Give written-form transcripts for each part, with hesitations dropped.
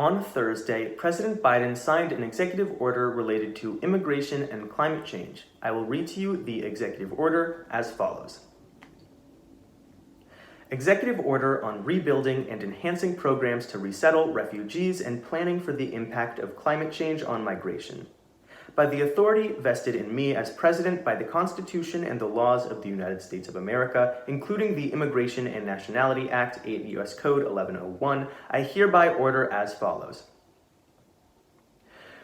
On Thursday, President Biden signed an executive order related to immigration and climate change. I will read to you the executive order as follows. Executive Order on rebuilding and enhancing programs to resettle refugees and planning for the impact of climate change on migration. By the authority vested in me as President by the Constitution and the laws of the United States of America, including the Immigration and Nationality Act, 8 U.S. Code 1101, I hereby order as follows.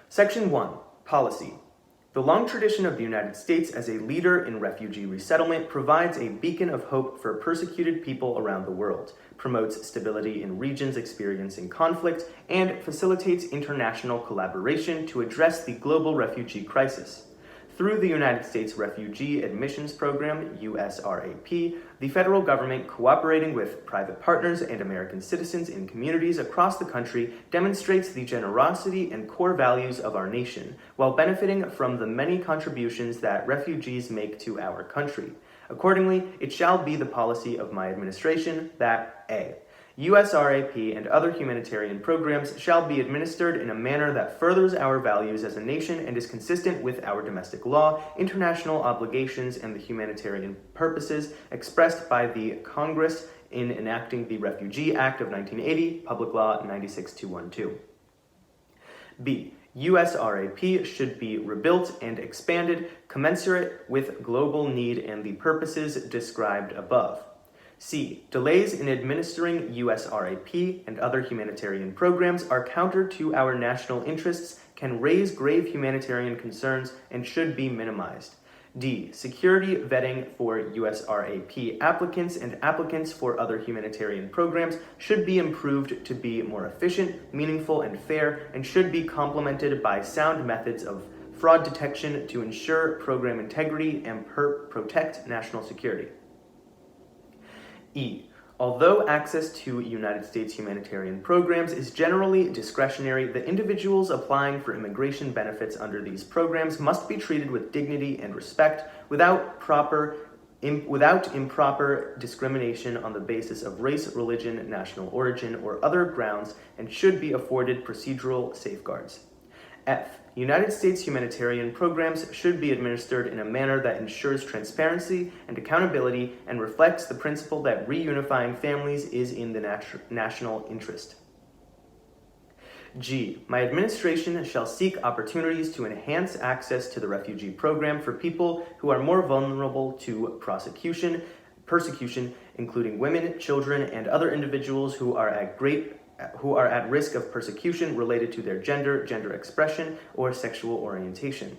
Section 1. Policy. The long tradition of the United States as a leader in refugee resettlement provides a beacon of hope for persecuted people around the world, promotes stability in regions experiencing conflict, and facilitates international collaboration to address the global refugee crisis. Through the United States Refugee Admissions Program, USRAP, the federal government, cooperating with private partners and American citizens in communities across the country, demonstrates the generosity and core values of our nation, while benefiting from the many contributions that refugees make to our country. Accordingly, it shall be the policy of my administration that A. USRAP and other humanitarian programs shall be administered in a manner that furthers our values as a nation and is consistent with our domestic law, international obligations, and the humanitarian purposes expressed by the Congress in enacting the Refugee Act of 1980, Public Law 96212. B. USRAP should be rebuilt and expanded commensurate with global need and the purposes described above. C. Delays in administering USRAP and other humanitarian programs are counter to our national interests, can raise grave humanitarian concerns, and should be minimized. D. Security vetting for USRAP applicants and applicants for other humanitarian programs should be improved to be more efficient, meaningful, and fair, and should be complemented by sound methods of fraud detection to ensure program integrity and protect national security. E. Although access to United States humanitarian programs is generally discretionary, the individuals applying for immigration benefits under these programs must be treated with dignity and respect without improper discrimination on the basis of race, religion, national origin, or other grounds, and should be afforded procedural safeguards. F. United States humanitarian programs should be administered in a manner that ensures transparency and accountability and reflects the principle that reunifying families is in the national interest. G. My administration shall seek opportunities to enhance access to the refugee program for people who are more vulnerable to persecution, including women, children, and other individuals who are at risk of persecution related to their gender expression, or sexual orientation.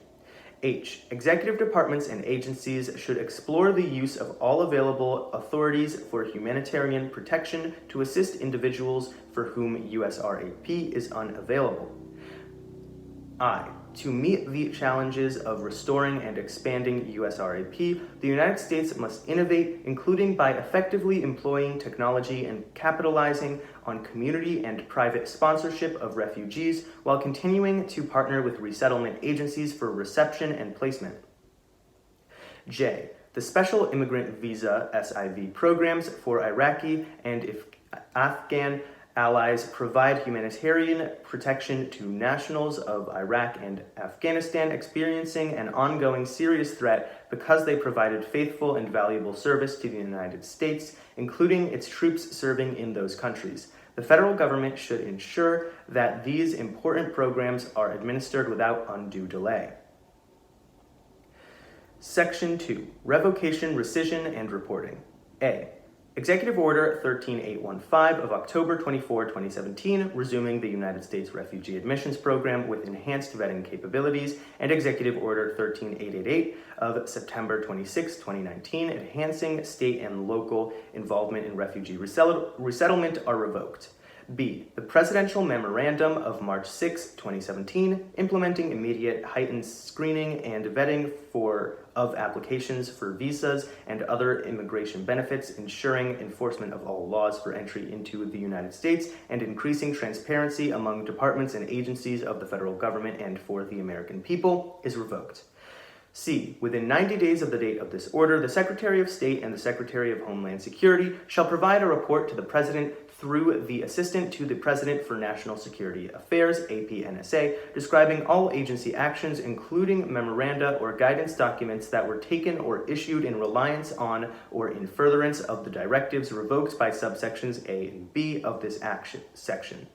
H. Executive departments and agencies should explore the use of all available authorities for humanitarian protection to assist individuals for whom USRAP is unavailable. I. To meet the challenges of restoring and expanding USRAP, the United States must innovate, including by effectively employing technology and capitalizing on community and private sponsorship of refugees, while continuing to partner with resettlement agencies for reception and placement. J. The Special Immigrant Visa (SIV) programs for Iraqi and Afghan allies provide humanitarian protection to nationals of Iraq and Afghanistan experiencing an ongoing serious threat because they provided faithful and valuable service to the United States, including its troops serving in those countries. The federal government should ensure that these important programs are administered without undue delay. Section 2. Revocation, rescission, and reporting. A. Executive Order 13815 of October 24, 2017, resuming the United States Refugee Admissions Program with enhanced vetting capabilities, and Executive Order 13888 of September 26, 2019, enhancing state and local involvement in refugee resettlement are revoked. B. The Presidential Memorandum of March 6, 2017, implementing immediate heightened screening and vetting of applications for visas and other immigration benefits, ensuring enforcement of all laws for entry into the United States, and increasing transparency among departments and agencies of the federal government and for the American people, is revoked. C. Within 90 days of the date of this order, the Secretary of State and the Secretary of Homeland Security shall provide a report to the President through the Assistant to the President for National Security Affairs, APNSA, describing all agency actions, including memoranda or guidance documents that were taken or issued in reliance on or in furtherance of the directives revoked by subsections A and B of this section.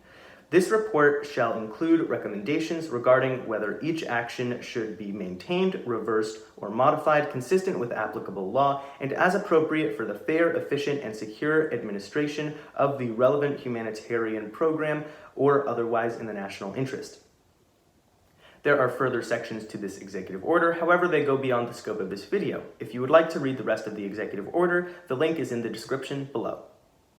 This report shall include recommendations regarding whether each action should be maintained, reversed, or modified consistent with applicable law and as appropriate for the fair, efficient, and secure administration of the relevant humanitarian program or otherwise in the national interest. There are further sections to this executive order, however, they go beyond the scope of this video. If you would like to read the rest of the executive order, the link is in the description below.